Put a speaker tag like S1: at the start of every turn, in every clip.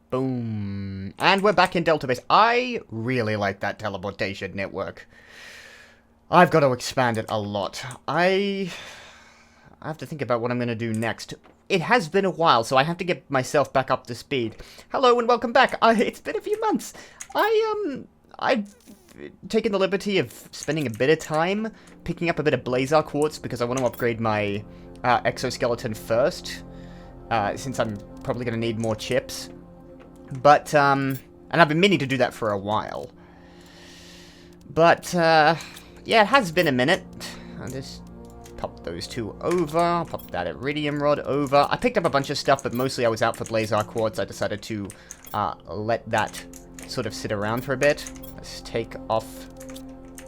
S1: Boom. And we're back in Delta Base. I really like that teleportation network. I've got to expand it a lot. I have to think about what I'm going to do next. It has been a while, so I have to get myself back up to speed. Hello and welcome back. It's been a few months. I've taken the liberty of spending a bit of time picking up a bit of Blazar quartz because I want to upgrade my exoskeleton first, since I'm probably going to need more chips. But, and I've been meaning to do that for a while. But, yeah, it has been a minute. I'll just pop those two over, pop that iridium rod over. I picked up a bunch of stuff, but mostly I was out for Blazar quartz. I decided to let that sort of sit around for a bit. Let's take off...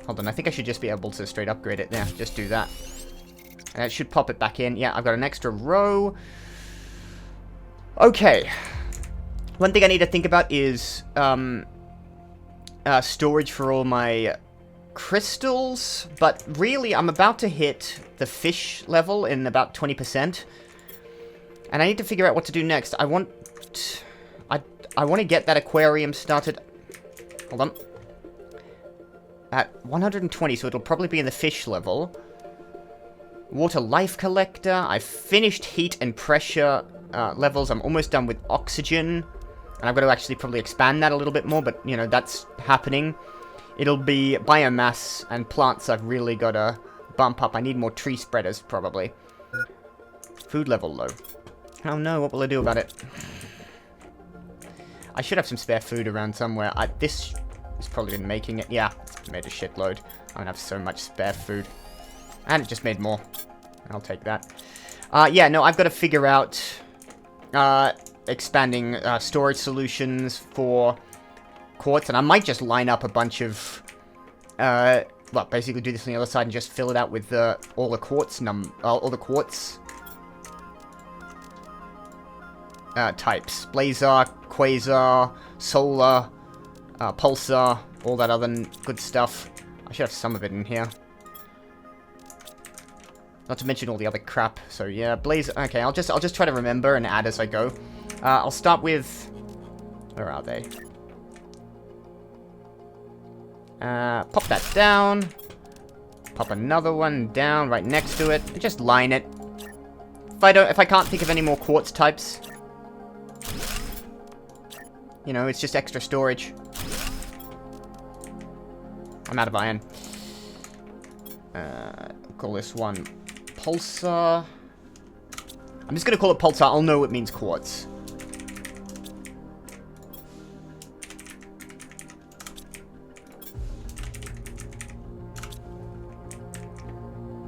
S1: Hold on, I think I should just be able to straight upgrade it. Yeah, just do that. And it should pop it back in. Yeah, I've got an extra row. Okay. One thing I need to think about is storage for all my crystals, but really I'm about to hit the fish level in about 20%, and I need to figure out what to do next. I want to get that aquarium started. Hold on. At 120, so it'll probably be in the fish level. Water life collector. I've finished heat and pressure levels. I'm almost done with oxygen. And I've got to actually probably expand that a little bit more, but, you know, that's happening. It'll be biomass and plants I've really got to bump up. I need more tree spreaders, probably. Food level low. Oh no, what will I do about it? I should have some spare food around somewhere. This has probably been making it. Yeah, it's made a shitload. I don't have so much spare food. And it just made more. I'll take that. Yeah, no, I've got to figure out... expanding storage solutions for quartz, and I might just line up a bunch of well, basically do this on the other side and just fill it out with all the quartz types: blazar, quasar, solar, pulsar, all that other good stuff. I should have some of it in here, not to mention all the other crap. So yeah, blazer. Okay, I'll just try to remember and add as I go. I'll start with... Where are they? Pop that down. Pop another one down right next to it. Just line it. If I can't think of any more quartz types, you know, it's just extra storage. I'm out of iron. Call this one Pulsar. I'm just gonna call it Pulsar. I'll know it means quartz.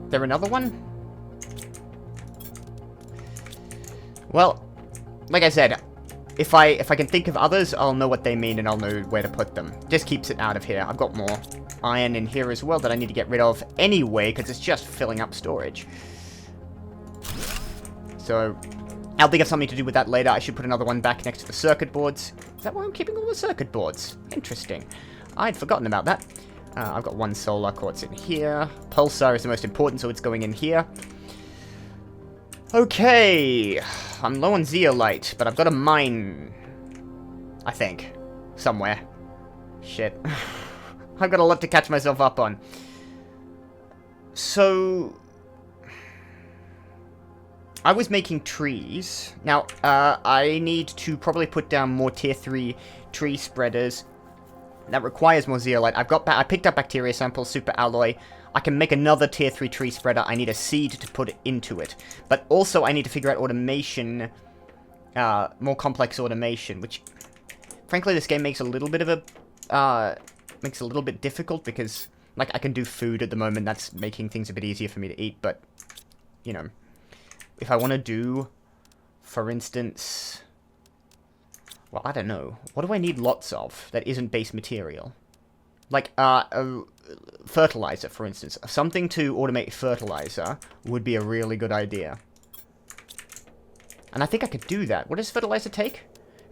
S1: There another one? Well, like I said, if I can think of others, I'll know what they mean and I'll know where to put them. Just keeps it out of here. I've got more iron in here as well that I need to get rid of anyway, because it's just filling up storage. So, I'll think of something to do with that later. I should put another one back next to the circuit boards. Is that why I'm keeping all the circuit boards? Interesting. I'd forgotten about that. I've got one solar quartz in here. Pulsar is the most important, so it's going in here. Okay. I'm low on zeolite, but I've got a mine, I think, somewhere. Shit. I've got a lot to catch myself up on. So... I was making trees. Now, I need to probably put down more tier 3 tree spreaders. That requires more zeolite. I picked up bacteria samples, super alloy. I can make another tier 3 tree spreader. I need a seed to put into it. But also I need to figure out automation, more complex automation, which, frankly, this game makes a little bit of a, makes it a little bit difficult because, like, I can do food at the moment. That's making things a bit easier for me to eat, but, you know, if I want to do, for instance... Well, I don't know. What do I need lots of that isn't base material? Like, fertilizer, for instance. Something to automate fertilizer would be a really good idea. And I think I could do that. What does fertilizer take?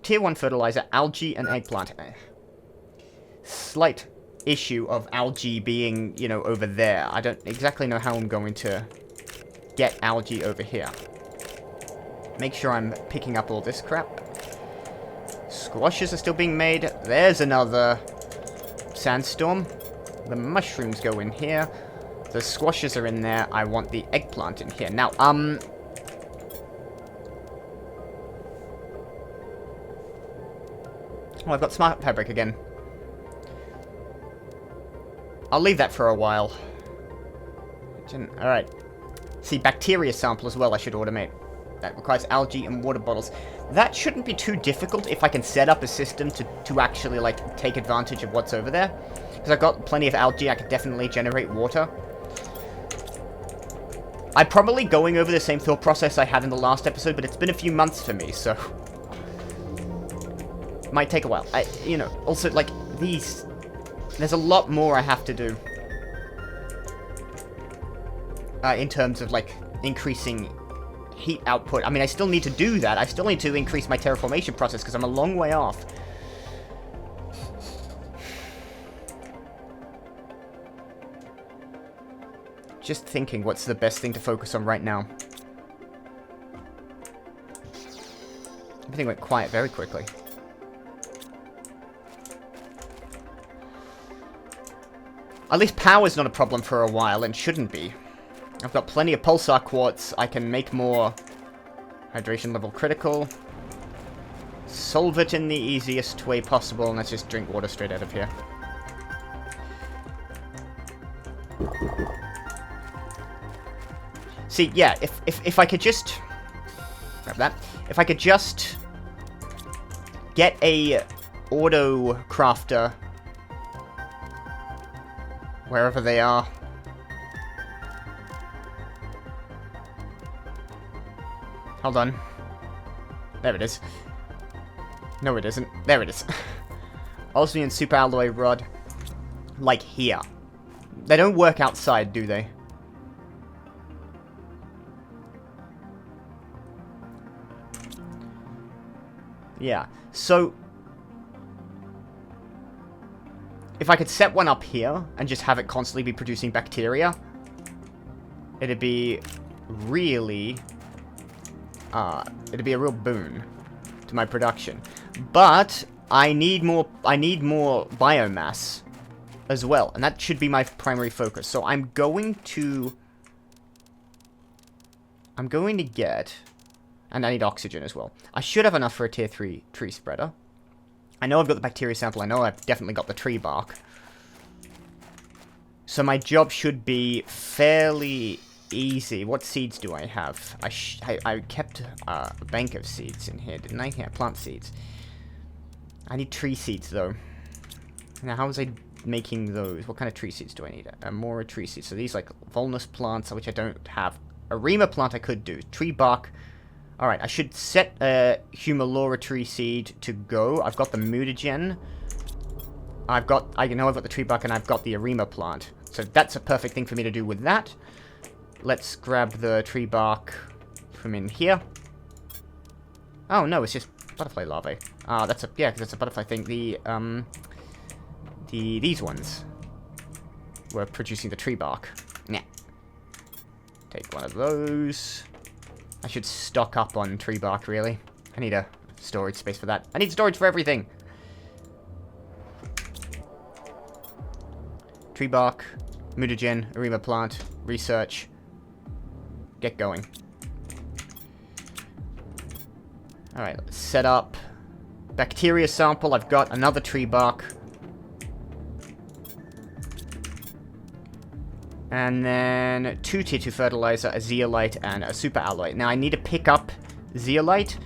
S1: Tier 1 fertilizer, algae, and eggplant. Slight issue of algae being, you know, over there. I don't exactly know how I'm going to get algae over here. Make sure I'm picking up all this crap. Squashes are still being made. There's another sandstorm. The mushrooms go in here. The squashes are in there. I want the eggplant in here. Now, oh, I've got smart fabric again. I'll leave that for a while. Alright. See, bacteria sample as well I should automate. That requires algae and water bottles. That shouldn't be too difficult if I can set up a system to actually, like, take advantage of what's over there. Because I've got plenty of algae, I could definitely generate water. I'm probably going over the same thought process I had in the last episode, but it's been a few months for me, so... Might take a while. You know, also, like, these... There's a lot more I have to do. In terms of, like, increasing heat output. I mean, I still need to do that. I still need to increase my terraformation process, because I'm a long way off. Just thinking what's the best thing to focus on right now. Everything went quiet very quickly. At least power's not a problem for a while, and shouldn't be. I've got plenty of pulsar quartz. I can make more hydration level critical. Solve it in the easiest way possible, and let's just drink water straight out of here. See, yeah, if I could just... Grab that. If I could just get a auto crafter wherever they are. Hold on. There it is. No, it isn't. There it is. Osmium super alloy rod. Like here. They don't work outside, do they? Yeah. So... if I could set one up here and just have it constantly be producing bacteria, it'd be really... it'd be a real boon to my production. But I need more biomass as well, and that should be my primary focus. So I'm going to get, and I need oxygen as well. I should have enough for a tier 3 tree spreader. I know I've got the bacteria sample. I know I've definitely got the tree bark. So my job should be fairly easy. What seeds do I have? I kept a bank of seeds in here, didn't I? Yeah, plant seeds. I need tree seeds, though. Now, how was I making those? What kind of tree seeds do I need? More tree seeds. So these, like, vulnus plants, which I don't have. A Rima plant I could do. Tree bark. Alright, I should set a Humalora tree seed to go. I've got the Mutagen. I know I've got the tree bark and I've got the Arima plant. So that's a perfect thing for me to do with that. Let's grab the tree bark from in here. Oh, no, it's just butterfly larvae. Ah, that's a... yeah, because that's a butterfly thing. These ones were producing the tree bark. Yeah. Take one of those. I should stock up on tree bark, really. I need a storage space for that. I need storage for everything! Tree bark, mutagen, Arima plant, research. Get going. Alright, let's set up. Bacteria sample, I've got another tree bark. And then 2 tier 2 fertilizer, a zeolite, and a super alloy. Now I need to pick up zeolite.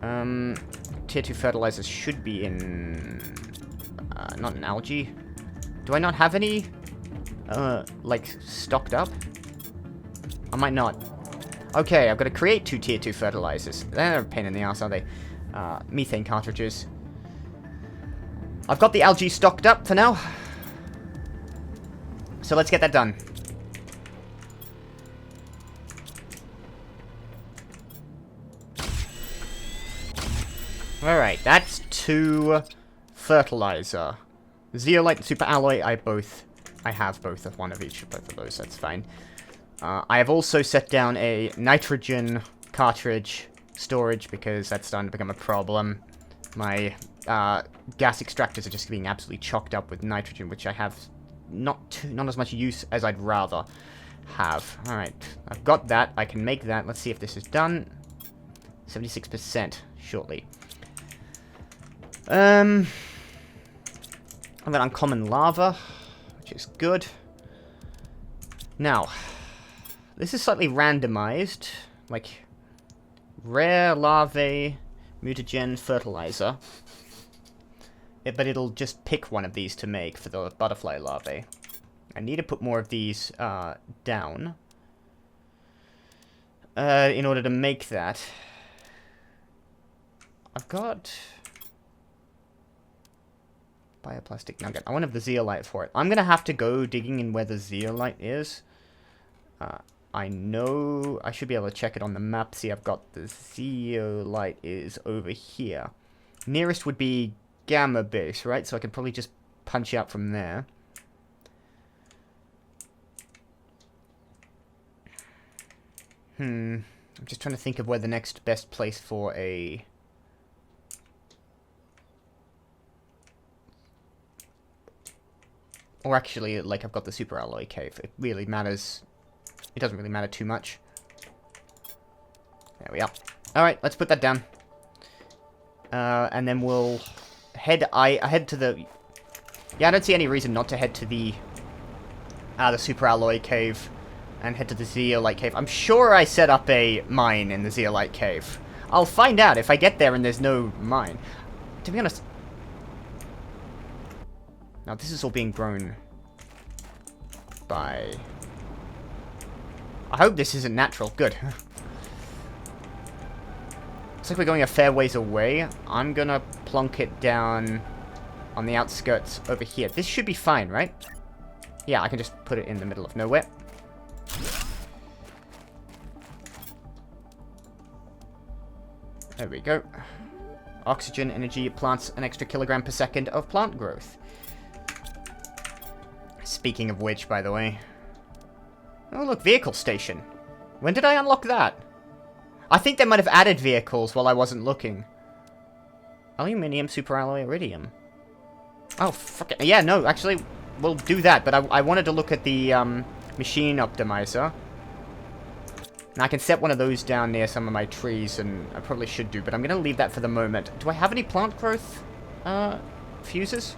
S1: Tier 2 fertilizers should be in... not an algae. Do I not have any, like, stocked up? I might not. Okay, I've got to create 2 tier 2 fertilizers. They're a pain in the ass, aren't they? Methane cartridges. I've got the algae stocked up for now. So let's get that done. Alright, that's 2 fertilizer. Zeolite and super alloy, I have both of one of each of both of those, that's fine. I have also set down a nitrogen cartridge storage because that's starting to become a problem. My gas extractors are just being absolutely chocked up with nitrogen, which I have not as much use as I'd rather have. Alright, I've got that. I can make that. Let's see if this is done. 76% shortly. I've got uncommon lava, which is good. Now, this is slightly randomized, like rare larvae, mutagen, fertilizer. But it'll just pick one of these to make for the butterfly larvae. I need to put more of these down in order to make that. I've got bioplastic nugget. I want to have the zeolite for it. I'm going to have to go digging in where the zeolite is. I know I should be able to check it on the map. See, I've got the zeolite is over here. Nearest would be Gamma base, right? So I could probably just punch out from there. I'm just trying to think of where the next best place for a... Or actually, like, I've got the super alloy cave. It really matters. It doesn't really matter too much. There we are. Alright, let's put that down. And then we'll head... I head to the... Yeah, I don't see any reason not to head to the super alloy cave and head to the zeolite cave. I'm sure I set up a mine in the zeolite cave. I'll find out if I get there and there's no mine. To be honest... Now, this is all being grown by... I hope this isn't natural. Good. Looks like we're going a fair ways away. I'm gonna plonk it down on the outskirts over here. This should be fine, right? Yeah, I can just put it in the middle of nowhere. There we go. Oxygen, energy, plants an extra kilogram per second of plant growth. Speaking of which, by the way. Oh, look, vehicle station. When did I unlock that? I think they might have added vehicles while I wasn't looking. Aluminium, superalloy, iridium. Oh, fuck it. Yeah, no, actually, we'll do that. But I wanted to look at the machine optimizer. And I can set one of those down near some of my trees, and I probably should do. But I'm going to leave that for the moment. Do I have any plant growth fuses?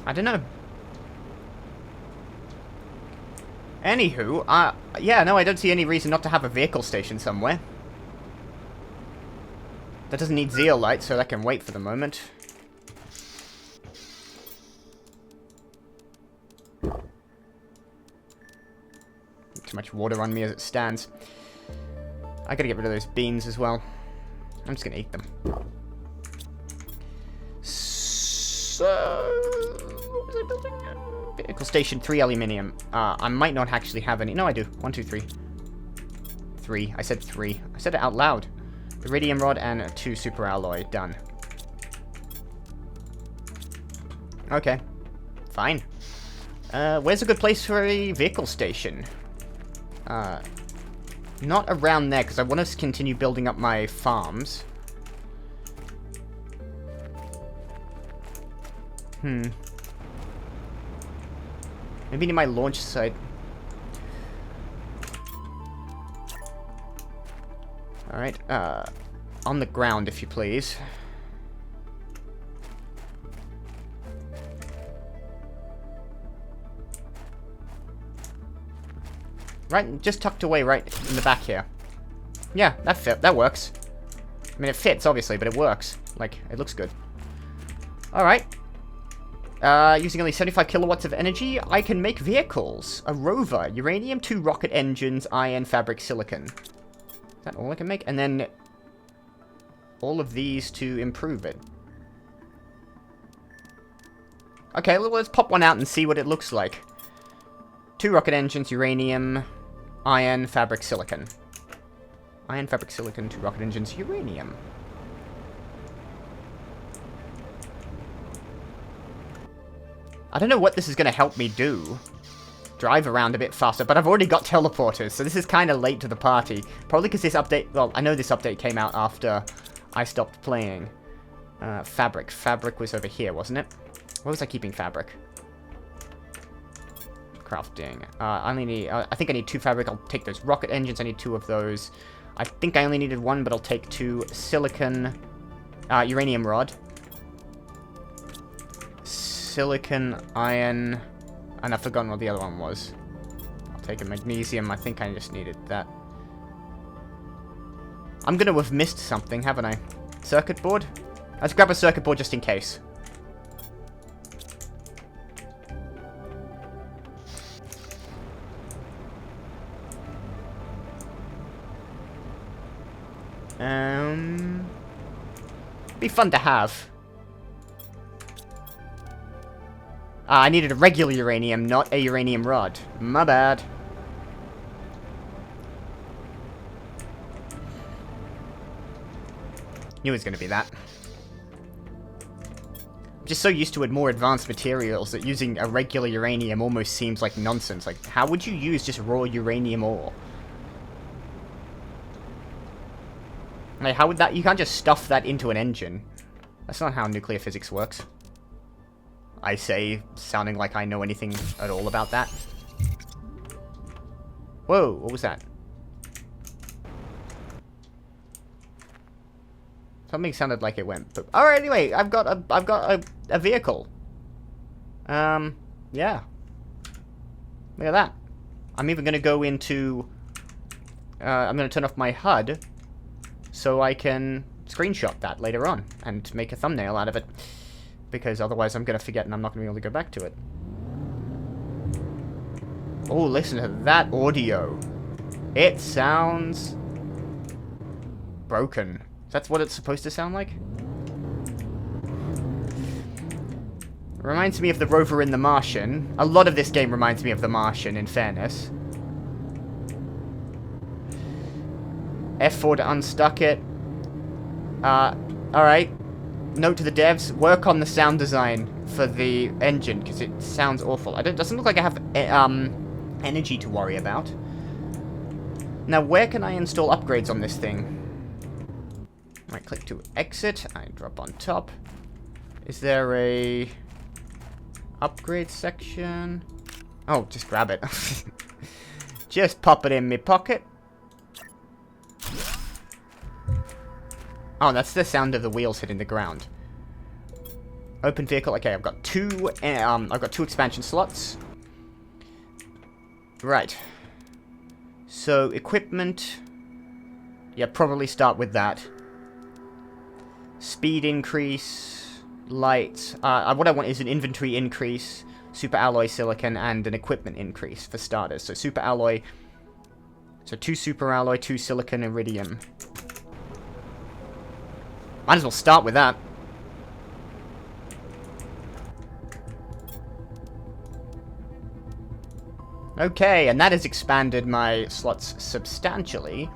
S1: I don't know. Anywho, yeah, no, I don't see any reason not to have a vehicle station somewhere. That doesn't need zeolite, so that can wait for the moment. Too much water on me as it stands. I gotta get rid of those beans as well. I'm just gonna eat them. So... what was I building? Vehicle station, 3 aluminium. I might not actually have any. No, I do. 1, 2, 3. 3. I said 3. I said it out loud. Iridium rod and 2 superalloy. Done. Okay. Fine. Where's a good place for a vehicle station? Not around there, because I want to continue building up my farms. Maybe near my launch site. Alright, on the ground, if you please. Right, just tucked away right in the back here. Yeah, that works. I mean, it fits, obviously, but it works. Like, it looks good. Alright. Using only 75 kilowatts of energy, I can make vehicles. A rover, uranium, 2 rocket engines, iron, fabric, silicon. Is that all I can make? And then all of these to improve it. Okay, let's pop one out and see what it looks like. 2 rocket engines, uranium, iron, fabric, silicon. Iron, fabric, silicon, 2 rocket engines, uranium. I don't know what this is going to help me do. drive around a bit faster, but I've already got teleporters, so this is kind of late to the party. Probably because this update, well, I know this update came out after I stopped playing. Fabric. Fabric was over here, wasn't it? Where was I keeping fabric? Crafting. I only need, I think I need 2 fabric. I'll take those rocket engines. I need 2 of those. I think I only needed 1, but I'll take 2 silicon, uranium rod. Silicon, iron, and I've forgotten what the other one was. I'll take a magnesium. I think I just needed that. I'm gonna have missed something, haven't I? Circuit board? Let's grab a circuit board just in case. Be fun to have. I needed a regular uranium, not a uranium rod. My bad. Knew it was going to be that. I'm just so used to it, more advanced materials, that using a regular uranium almost seems like nonsense. Like, how would you use just raw uranium ore? Like, how would that... You can't just stuff that into an engine. That's not how nuclear physics works. I say, sounding like I know anything at all about that. Whoa, what was that? Something sounded like it went... Alright, anyway, I've got a vehicle. Yeah. Look at that. I'm even gonna go into... I'm gonna turn off my HUD so I can screenshot that later on and make a thumbnail out of it. Because otherwise I'm gonna forget and I'm not gonna be able to go back to it. Oh, listen to that audio. It sounds... broken. That's what it's supposed to sound like? Reminds me of the rover in The Martian. A lot of this game reminds me of The Martian, in fairness. F4 to unstuck it. Alright. Note to the devs, work on the sound design for the engine, because it sounds awful. It doesn't look like I have energy to worry about. Now, where can I install upgrades on this thing? Right, click to exit. I drop on top. Is there a upgrade section? Oh, just grab it. Just pop it in my pocket. Oh, that's the sound of the wheels hitting the ground. Open vehicle. Okay, I've got two expansion slots. Right. So equipment. Yeah, probably start with that. Speed increase, light. What I want is an inventory increase, super alloy silicon, and an equipment increase for starters. So super alloy. So 2 super alloy, 2 silicon iridium. Might as well start with that. Okay, and that has expanded my slots substantially.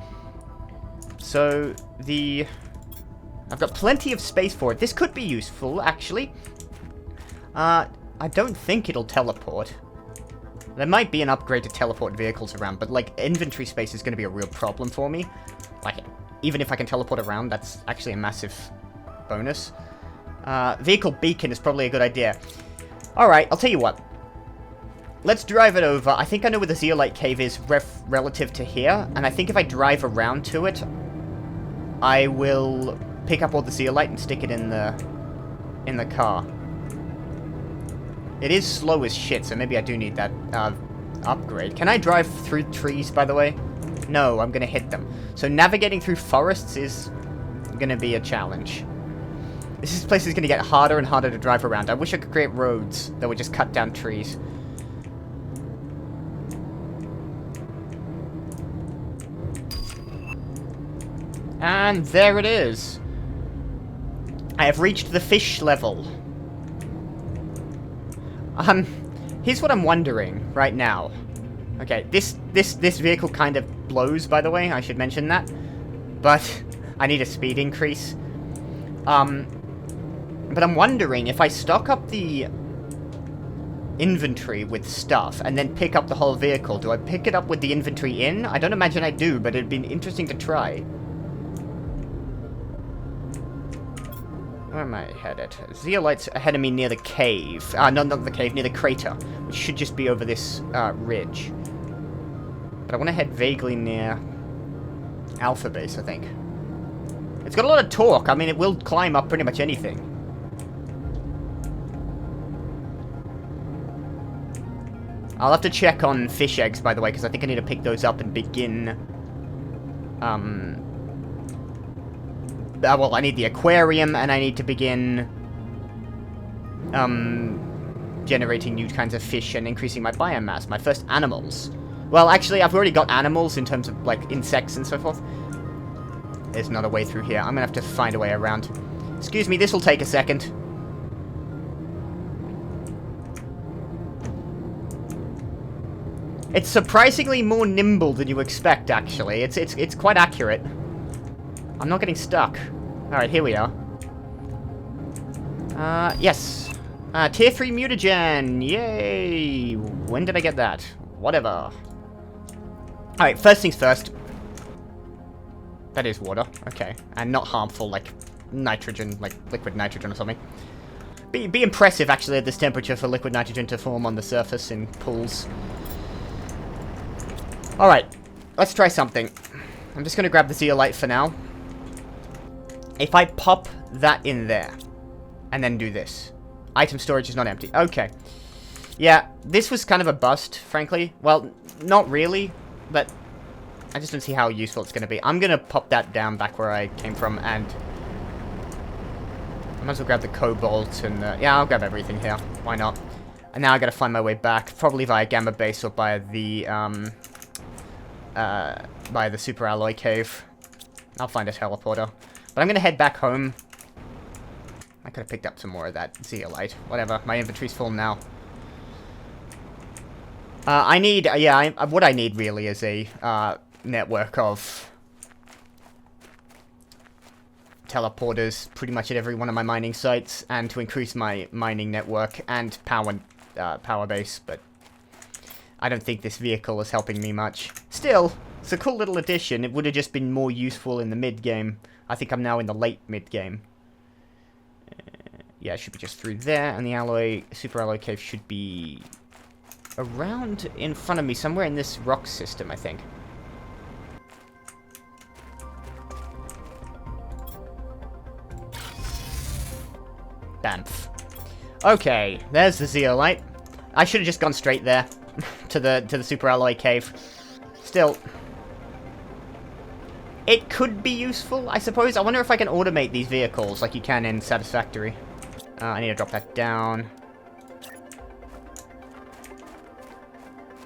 S1: So I've got plenty of space for it. This could be useful, actually. I don't think it'll teleport. There might be an upgrade to teleport vehicles around, but, like, inventory space is going to be a real problem for me. Like, even if I can teleport around, that's actually a massive bonus. Vehicle beacon is probably a good idea. Alright, I'll tell you what. Let's drive it over. I think I know where the zeolite cave is relative to here, and I think if I drive around to it, I will pick up all the zeolite and stick it in the car. It is slow as shit, so maybe I do need that upgrade. Can I drive through trees, by the way? No, I'm gonna hit them. So navigating through forests is gonna be a challenge. This place is gonna get harder and harder to drive around. I wish I could create roads that would just cut down trees. And there it is. I have reached the fish level. Here's what I'm wondering right now. Okay, this vehicle kind of blows, by the way, I should mention that. But I need a speed increase. But I'm wondering if I stock up the inventory with stuff and then pick up the whole vehicle. Do I pick it up with the inventory in? I don't imagine I do, but it'd be interesting to try. Where am I headed? Zeolite's ahead of me near the cave. No, not the cave, near the crater, which should just be over this ridge. But I want to head vaguely near Alpha Base, I think. It's got a lot of torque. I mean, it will climb up pretty much anything. I'll have to check on fish eggs, by the way, because I think I need to pick those up and begin... well, I need the aquarium, and I need to begin... generating new kinds of fish and increasing my biomass. My first animals. Well, actually, I've already got animals in terms of, like, insects and so forth. There's not a way through here. I'm gonna have to find a way around. Excuse me, this will take a second. It's surprisingly more nimble than you expect, actually. It's quite accurate. I'm not getting stuck. Alright, here we are. Yes. Tier 3 Mutagen! Yay! When did I get that? Whatever. Alright, first things first. That is water. Okay. And not harmful, like nitrogen, like liquid nitrogen or something. Be impressive, actually, at this temperature for liquid nitrogen to form on the surface in pools. Alright, let's try something. I'm just going to grab the zeolite for now. If I pop that in there, and then do this. Item storage is not empty. Okay. Yeah, this was kind of a bust, frankly. Well, not really, but I just don't see how useful it's going to be. I'm going to pop that down back where I came from, and I might as well grab the cobalt, and yeah, I'll grab everything here. Why not? And now I got to find my way back, probably via Gamma Base or by the super alloy cave. I'll find a teleporter. But I'm going to head back home. I could have picked up some more of that zeolite. Whatever, my inventory's full now. I need, what I need really is a network of teleporters pretty much at every one of my mining sites, and to increase my mining network and power base, but I don't think this vehicle is helping me much. Still, it's a cool little addition. It would have just been more useful in the mid-game. I think I'm now in the late mid-game. Yeah, it should be just through there, and the super alloy cave should be around in front of me, somewhere in this rock system, I think. Bamf. Okay, there's the zeolite. I should have just gone straight there to the super alloy cave. Still, it could be useful, I suppose. I wonder if I can automate these vehicles like you can in Satisfactory. I need to drop that down.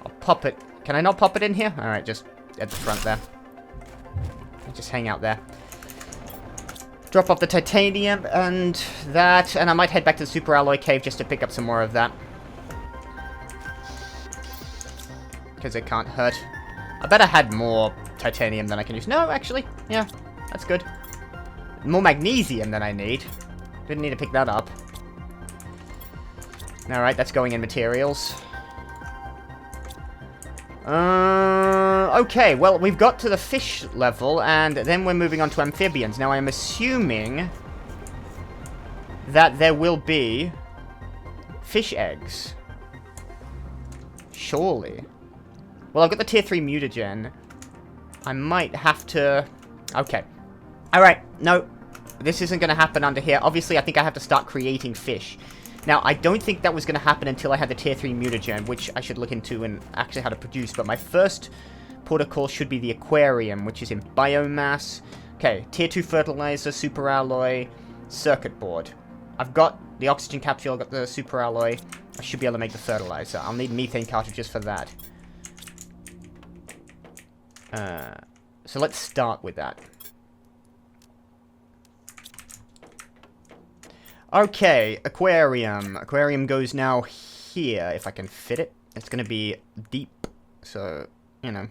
S1: I'll pop it. Can I not pop it in here? Alright, just at the front there. Just hang out there. Drop off the titanium and that, and I might head back to the super alloy cave just to pick up some more of that. Because it can't hurt. I bet I had more titanium than I can use. No, actually, yeah, that's good. More magnesium than I need. Didn't need to pick that up. Alright, that's going in materials. Okay, well, we've got to the fish level, and then we're moving on to amphibians. Now, I'm assuming that there will be fish eggs. Surely. Well, I've got the tier 3 mutagen. I might have to... Okay. Alright, no. This isn't going to happen under here. Obviously, I think I have to start creating fish. Now, I don't think that was going to happen until I had the tier 3 mutagen, which I should look into and actually how to produce. But my first protocol should be the aquarium, which is in biomass. Okay, tier 2 fertilizer, super alloy, circuit board. I've got the oxygen capsule, I've got the super alloy. I should be able to make the fertilizer. I'll need methane cartridges for that. So let's start with that. Okay, aquarium. Aquarium goes now here, if I can fit it. It's going to be deep, so, you know.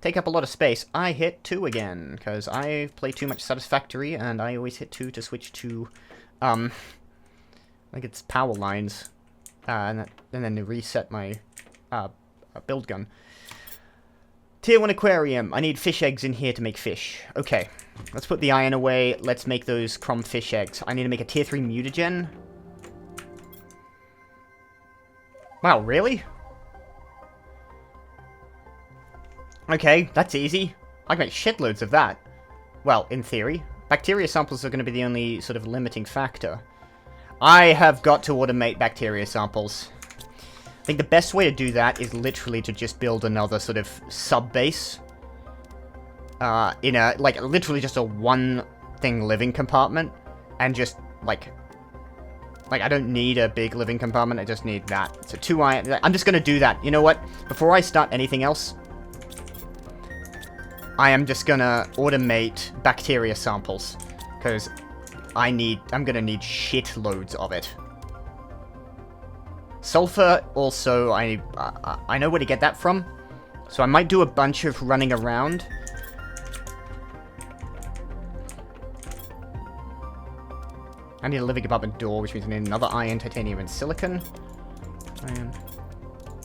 S1: Take up a lot of space. I hit 2 again, because I play too much Satisfactory, and I always hit 2 to switch to, Like it's power lines. And then to reset my build gun. Tier 1 aquarium. I need fish eggs in here to make fish. Okay. Let's put the iron away. Let's make those crumb fish eggs. I need to make a tier 3 mutagen. Wow, really? Okay, that's easy. I can make shitloads of that. Well, in theory. Bacteria samples are going to be the only sort of limiting factor. I have got to automate bacteria samples. I think the best way to do that is literally to just build another sort of sub-base. In a, like, literally just a one-thing living compartment. And just, like, I don't need a big living compartment, I just need that. So 2 iron, I'm just gonna do that. You know what? Before I start anything else, I am just gonna automate bacteria samples. Because I'm gonna need shitloads of it. Sulfur, also, I know where to get that from. So I might do a bunch of running around. I need a living compartment door, which means I need another iron, titanium, and silicon. Iron,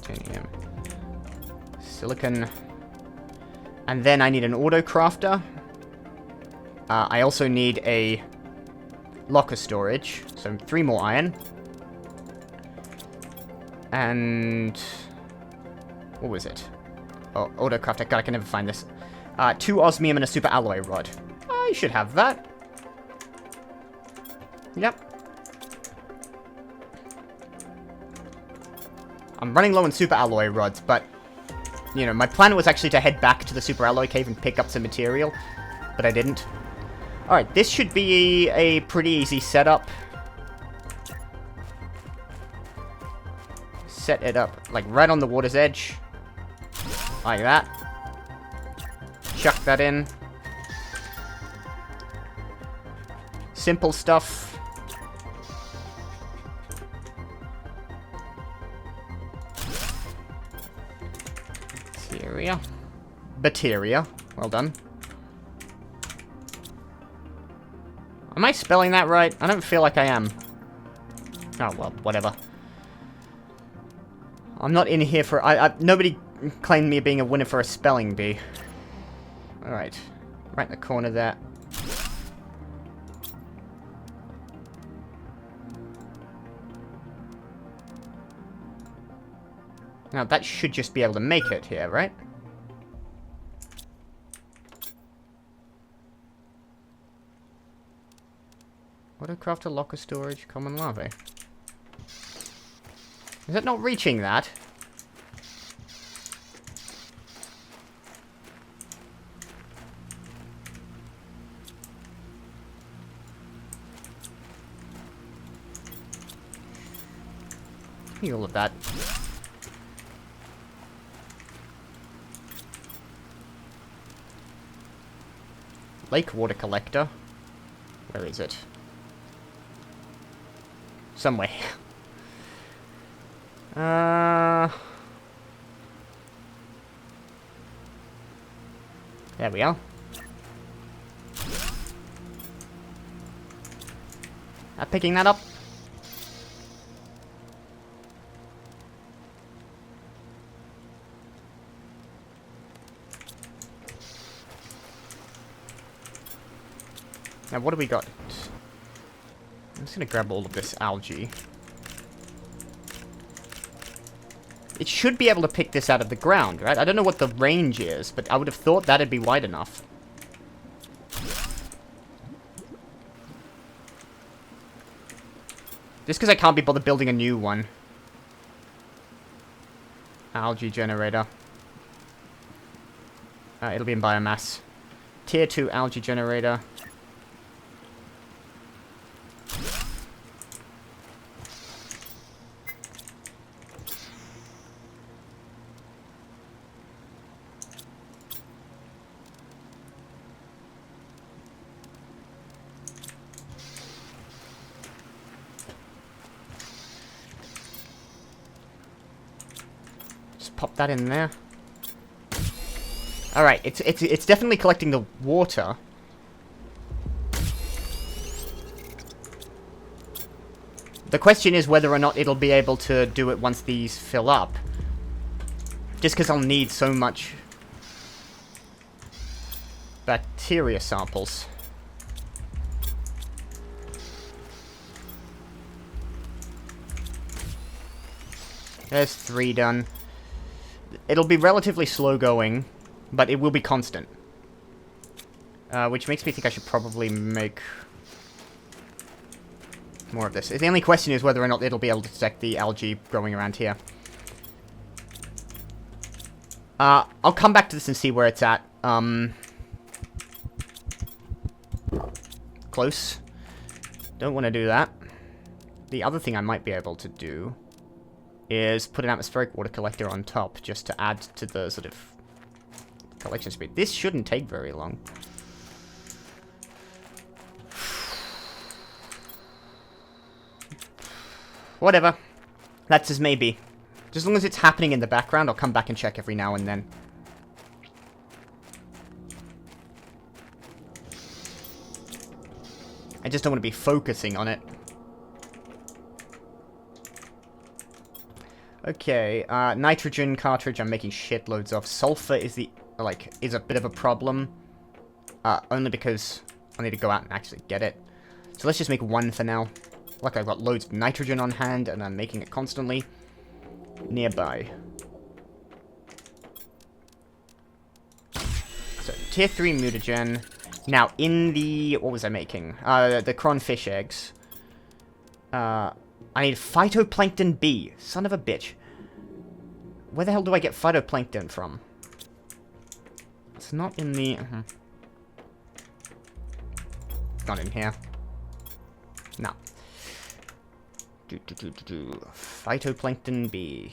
S1: titanium, silicon. And then I need an auto crafter. I also need a locker storage. So 3 more iron. And what was it? Oh, auto crafter. God, I can never find this. 2 osmium and a super alloy rod. I should have that. Yep. I'm running low on super alloy rods, but you know, my plan was actually to head back to the super alloy cave and pick up some material, but I didn't. Alright, this should be a pretty easy setup. Set it up, like, right on the water's edge. Like that. Chuck that in. Simple stuff. Bacteria. Well done. Am I spelling that right? I don't feel like I am. Oh, well, whatever. I'm not in here for... nobody claimed me being a winner for a spelling bee. Alright. Right in the corner there. Now, that should just be able to make it here, right? Autocrafter, locker storage, common larvae. Is it not reaching that? Give me all of that. Lake water collector. Where is it? Somewhere. There we are. Picking that up. Now, what do we got? I'm just gonna grab all of this algae. It should be able to pick this out of the ground, right? I don't know what the range is, but I would have thought that'd be wide enough. Just because I can't be bothered building a new one. Algae generator. It'll be in biomass. Tier 2 algae generator. Pop that in there. Alright, it's definitely collecting the water. The question is whether or not it'll be able to do it once these fill up. Just because I'll need so much bacteria samples. There's 3 done. It'll be relatively slow going, but it will be constant. Which makes me think I should probably make more of this. The only question is whether or not it'll be able to detect the algae growing around here. I'll come back to this and see where it's at. Close. Don't want to do that. The other thing I might be able to do is put an atmospheric water collector on top, just to add to the sort of collection speed. This shouldn't take very long. Whatever. That's as maybe. Just as long as it's happening in the background, I'll come back and check every now and then. I just don't want to be focusing on it. Okay, nitrogen cartridge I'm making shitloads of. Sulfur is is a bit of a problem. Only because I need to go out and actually get it. So let's just make 1 for now. Like I've got loads of nitrogen on hand and I'm making it constantly. Nearby. So, tier 3 mutagen. Now, in the... What was I making? The cronfish eggs. I need phytoplankton B. Son of a bitch. Where the hell do I get phytoplankton from? It's not in the... It's not in here. No. Phytoplankton B.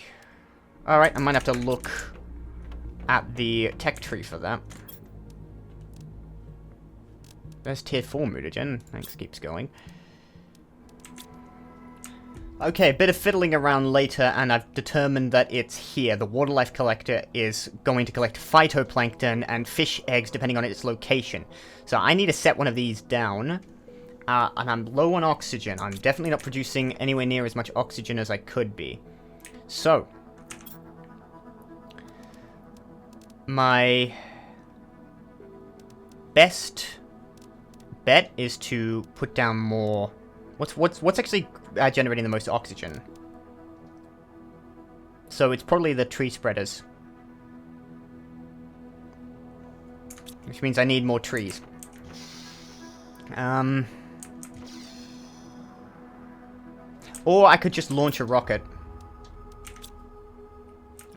S1: Alright, I might have to look at the tech tree for that. There's tier 4 mutagen. Thanks, keeps going. Okay, a bit of fiddling around later, and I've determined that it's here. The water life collector is going to collect phytoplankton and fish eggs, depending on its location. So I need to set one of these down. And I'm low on oxygen. I'm definitely not producing anywhere near as much oxygen as I could be. So, my best bet is to put down more. What's actually generating the most oxygen? So it's probably the tree spreaders, which means I need more trees. Or I could just launch a rocket.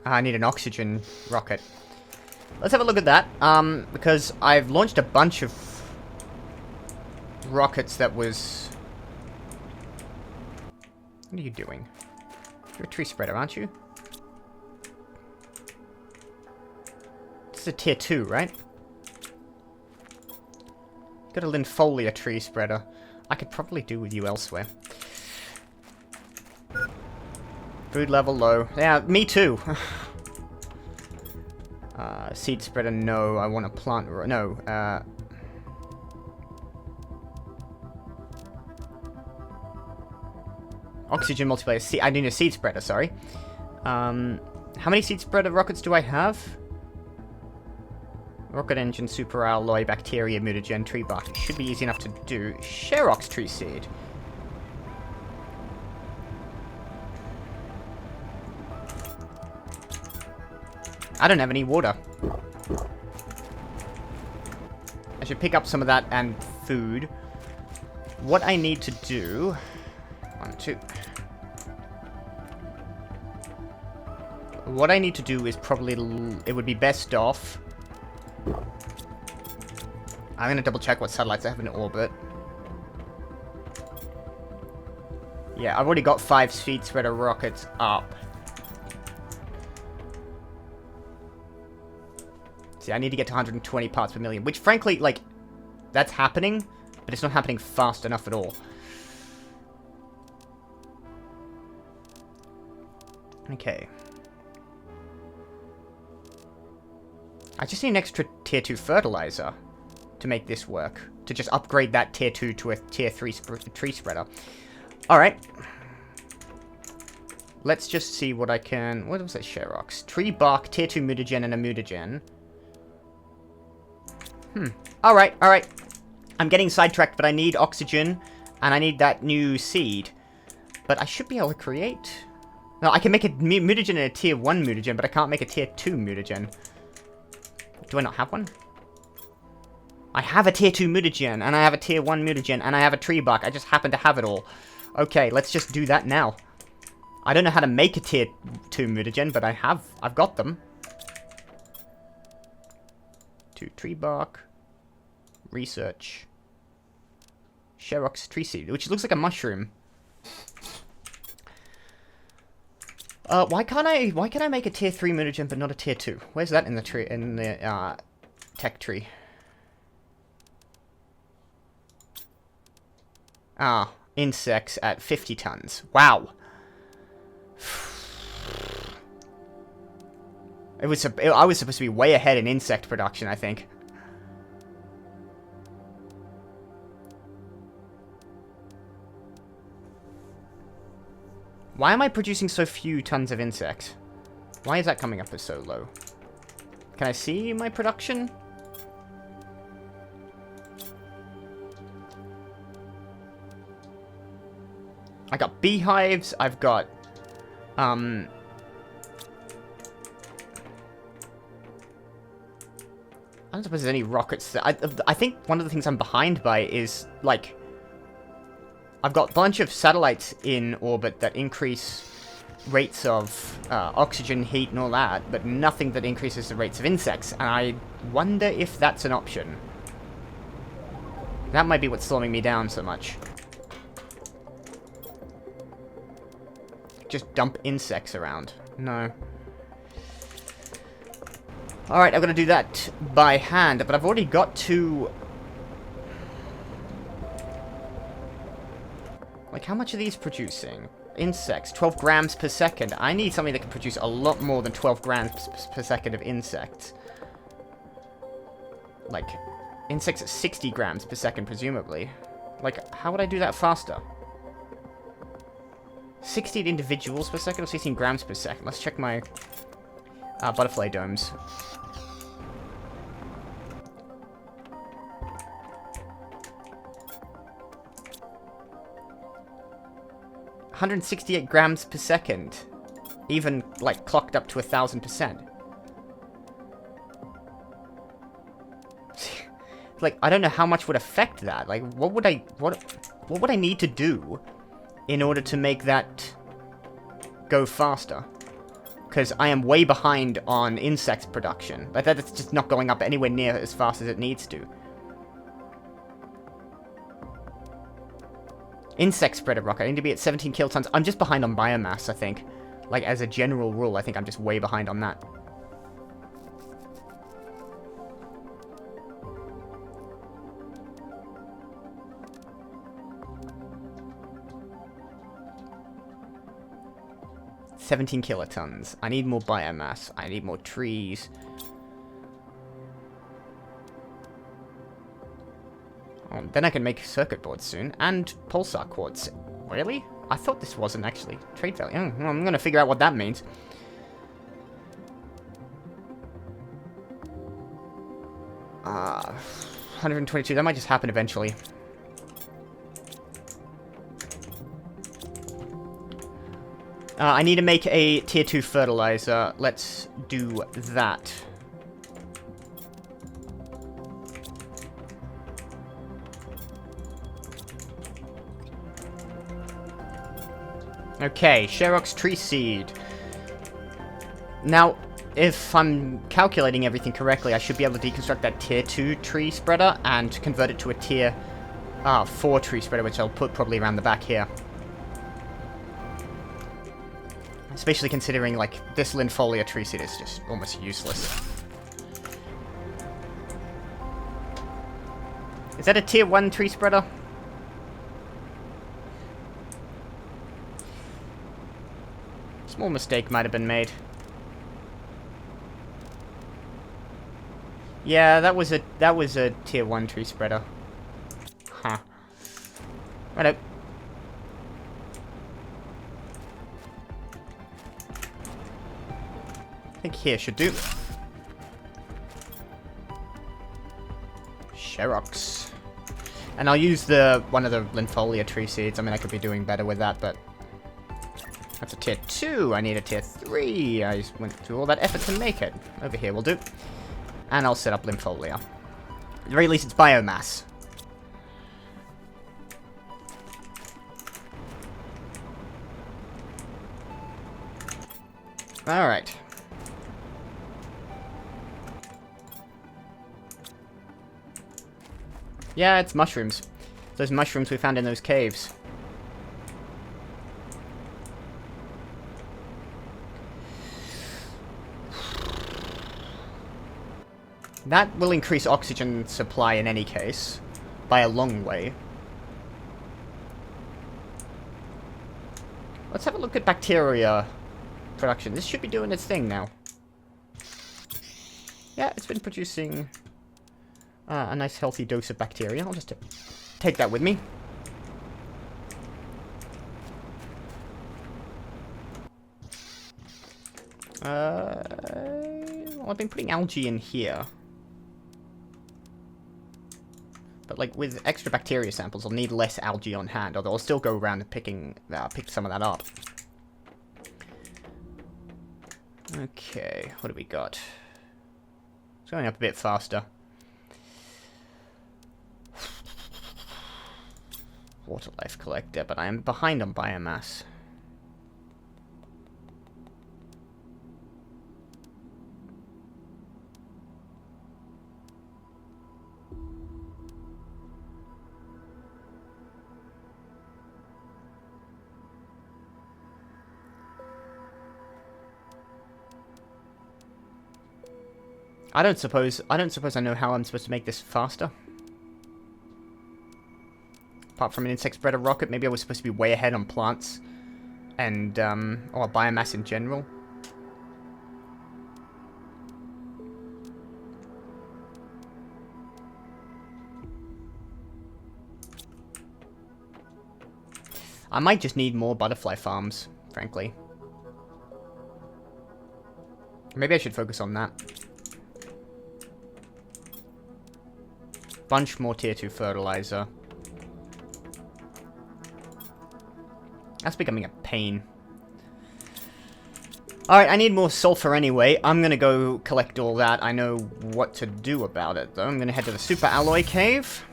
S1: I need an oxygen rocket. Let's have a look at that. Because I've launched a bunch of rockets that was... What are you doing? You're a tree spreader, aren't you? This is a tier 2, right? Got a Linfolia tree spreader. I could probably do with you elsewhere. Food level low. Yeah, me too. Seed spreader, no. I want a plant... No, oxygen multiplier. I need a seed spreader, sorry. How many seed spreader rockets do I have? Rocket engine, superalloy, bacteria, mutagen, tree bark. It should be easy enough to do. Sherox tree seed. I don't have any water. I should pick up some of that and food. What I need to do... 1, 2... What I need to do is probably... It would be best off... I'm going to double check what satellites I have in orbit. Yeah, I've already got 5 seed spreader rockets up. See, I need to get to 120 parts per million, which frankly, like, that's happening, but it's not happening fast enough at all. Okay. I just need an extra tier 2 fertilizer to make this work. To just upgrade that tier 2 to a tier 3 tree spreader. Alright. let's just see what I can... What was that? Sherox. Tree bark, tier 2 mutagen, and a mutagen. Alright, alright. I'm getting sidetracked, but I need oxygen, and I need that new seed. But I should be able to create... No, I can make a mutagen and a tier 1 mutagen, but I can't make a tier 2 mutagen. Do I not have one? I have a tier 2 mutagen, and I have a tier 1 mutagen, and I have a tree bark. I just happen to have it all. Okay, let's just do that now. I don't know how to make a tier 2 mutagen, but I've got them. 2 tree bark. Research. Sherox tree seed, which looks like a mushroom. Why can't I make a tier 3 mutagen but not a tier 2? Where's that in the tree, in the tech tree? Ah, insects at 50 tons. Wow. I was supposed to be way ahead in insect production, I think. Why am I producing so few tons of insects? Why is that coming up as so low? Can I see my production? I got beehives, I've got, I don't suppose there's any rockets. I think one of the things I'm behind by is, like, I've got a bunch of satellites in orbit that increase rates of oxygen, heat, and all that, but nothing that increases the rates of insects, and I wonder if that's an option. That might be what's slowing me down so much. Just dump insects around. No. Alright, I'm gonna do that by hand, but I've already got 2... Like, how much are these producing? Insects, 12 grams per second. I need something that can produce a lot more than 12 grams per second of insects. Like, insects at 60 grams per second, presumably. Like, how would I do that faster? 16 individuals per second or 16 grams per second? Let's check my butterfly domes. $168 grams per second. Even, like, clocked up to 1,000%. Like, I don't know how much would affect that. Like, what would I need to do in order to make that go faster? Because I am way behind on insect production. Like, that's just not going up anywhere near as fast as it needs to. Insect spreader rocket. I need to be at 17 kilotons. I'm just behind on biomass, I think. Like, as a general rule, I think I'm just way behind on that. $17 kilotons. I need more biomass. I need more trees. Oh, then I can make circuit boards soon. And pulsar quartz. Really? I thought this wasn't actually trade value. Oh, well, I'm going to figure out what that means. Uh, 122. That might just happen eventually. I need to make a tier 2 fertilizer. Let's do that. Okay, Sherox tree seed. Now, if I'm calculating everything correctly, I should be able to deconstruct that tier 2 tree spreader and convert it to a tier 4 tree spreader, which I'll put probably around the back here. Especially considering, like, this Linfolia tree seed is just almost useless. Is that a tier 1 tree spreader? Small mistake might have been made. Yeah, that was a tier 1 tree spreader. Huh. Righto. think here should do. Sherox. And I'll use one of the Lympholia tree seeds. I mean, I could be doing better with that, but... That's a tier 2. I need a tier 3. I just went through all that effort to make it. Over here will do. And I'll set up Lympholia. At the very least, it's biomass. Alright. Yeah, it's mushrooms. Those mushrooms we found in those caves. That will increase oxygen supply in any case. By a long way. Let's have a look at bacteria production. This should be doing its thing now. Yeah, it's been producing a nice healthy dose of bacteria. I'll just take that with me. Well, I've been putting algae in here. But, like, with extra bacteria samples, I'll need less algae on hand, although I'll still go around and pick some of that up. Okay, what do we got? It's going up a bit faster. Water life collector, but I am behind on biomass. I don't suppose I know how I'm supposed to make this faster. Apart from an insect spreader rocket, maybe I was supposed to be way ahead on plants and or biomass in general. I might just need more butterfly farms, frankly. Maybe I should focus on that. Bunch more tier 2 fertilizer. That's becoming a pain. Alright, I need more sulfur anyway. I'm gonna go collect all that. I know what to do about it, though. I'm gonna head to the super alloy cave.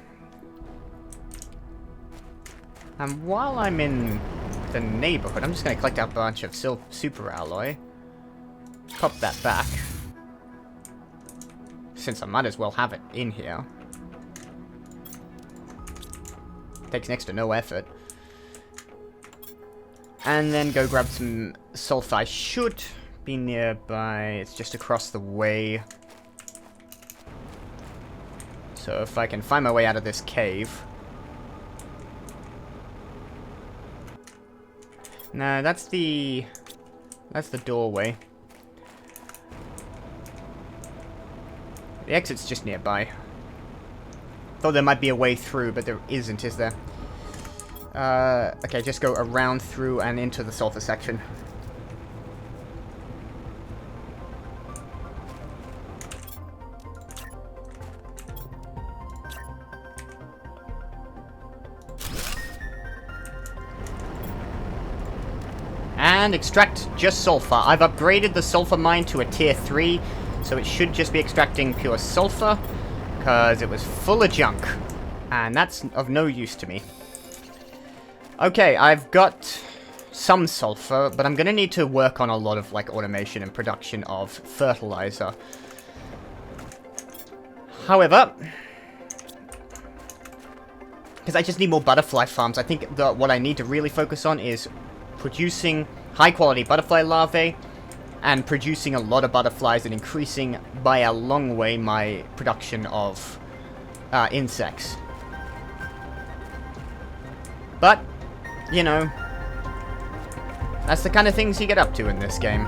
S1: And while I'm in the neighborhood, I'm just gonna collect a bunch of super alloy. Pop that back. Since I might as well have it in here. Takes next to no effort. And then go grab some sulfur. I should be nearby. It's just across the way. So if I can find my way out of this cave. No, that's the doorway. The exit's just nearby. Thought there might be a way through, but there isn't, is there? Okay, just go around through and into the sulfur section. And extract just sulfur. I've upgraded the sulfur mine to a tier 3, so it should just be extracting pure sulfur. Because it was full of junk. And that's of no use to me. Okay, I've got some sulfur, but I'm going to need to work on a lot of, like, automation and production of fertilizer. However, because I just need more butterfly farms, I think what I need to really focus on is producing high-quality butterfly larvae and producing a lot of butterflies and increasing by a long way my production of insects. But, you know, that's the kind of things you get up to in this game.